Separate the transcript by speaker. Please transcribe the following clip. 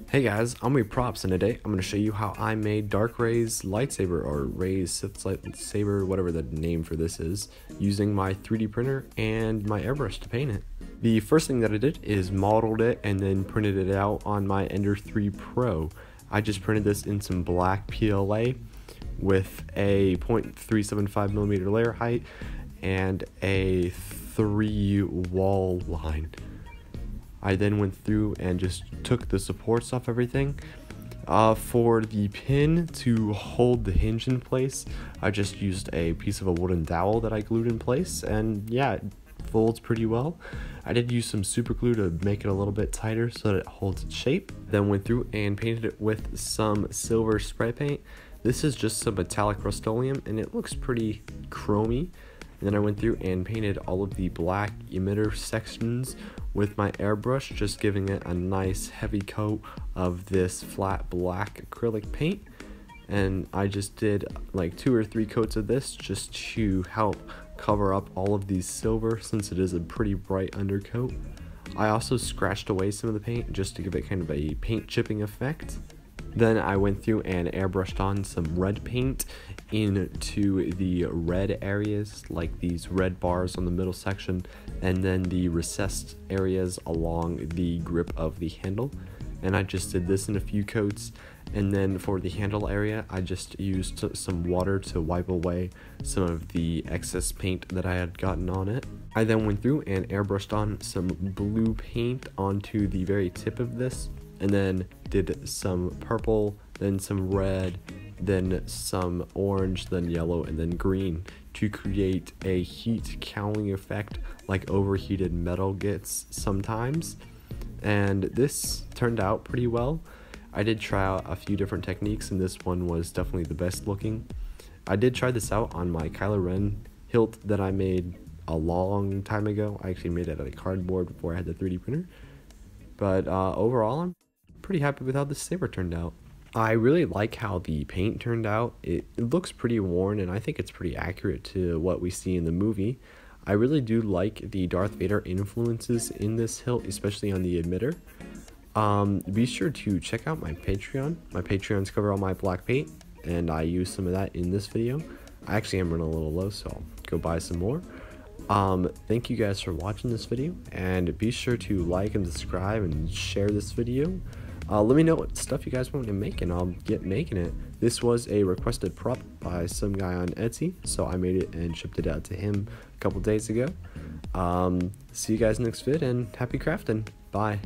Speaker 1: Hey guys, I'm Props, and today I'm going to show you how I made Dark Ray's lightsaber, or Ray's Sith lightsaber, whatever the name for this is, using my 3D printer and my airbrush to paint it. The first thing that I did is modeled it and then printed it out on my Ender 3 Pro. I just printed this in some black PLA with a 0.375mm layer height and a 3 wall line. I then went through and just took the supports off everything. For the pin to hold the hinge in place, I just used a piece of a wooden dowel that I glued in place, and yeah, it folds pretty well. I did use some super glue to make it a little bit tighter so that it holds its shape. Then went through and painted it with some silver spray paint. This is just some metallic Rust-Oleum and it looks pretty chromy. And then I went through and painted all of the black emitter sections with my airbrush, just giving it a nice heavy coat of this flat black acrylic paint. And I just did like 2 or 3 coats of this just to help cover up all of these silver, since it is a pretty bright undercoat. I also scratched away some of the paint just to give it kind of a paint chipping effect. Then I went through and airbrushed on some red paint into the red areas, like these red bars on the middle section, and then the recessed areas along the grip of the handle. And I just did this in a few coats. And then for the handle area, I just used some water to wipe away some of the excess paint that I had gotten on it. I then went through and airbrushed on some blue paint onto the very tip of this, and then did some purple, then some red, then some orange, then yellow, and then green to create a heat cowling effect like overheated metal gets sometimes. And this turned out pretty well. I did try out a few different techniques, and this one was definitely the best looking. I did try this out on my Kylo Ren hilt that I made a long time ago. I actually made it out of cardboard before I had the 3D printer. But overall, I'm pretty happy with how this saber turned out. I really like how the paint turned out. It looks pretty worn, and I think it's pretty accurate to what we see in the movie. I really do like the Darth Vader influences in this hilt, especially on the emitter. Be sure to check out my Patreon. My Patreons cover all my black paint, and I use some of that in this video. I actually am running a little low, so I'll go buy some more. Thank you guys for watching this video, and be sure to like and subscribe and share this video. Let me know what stuff you guys want me to make, and I'll get making it. This was a requested prop by some guy on Etsy, so I made it and shipped it out to him a couple days ago. See you guys next vid, and happy crafting. Bye.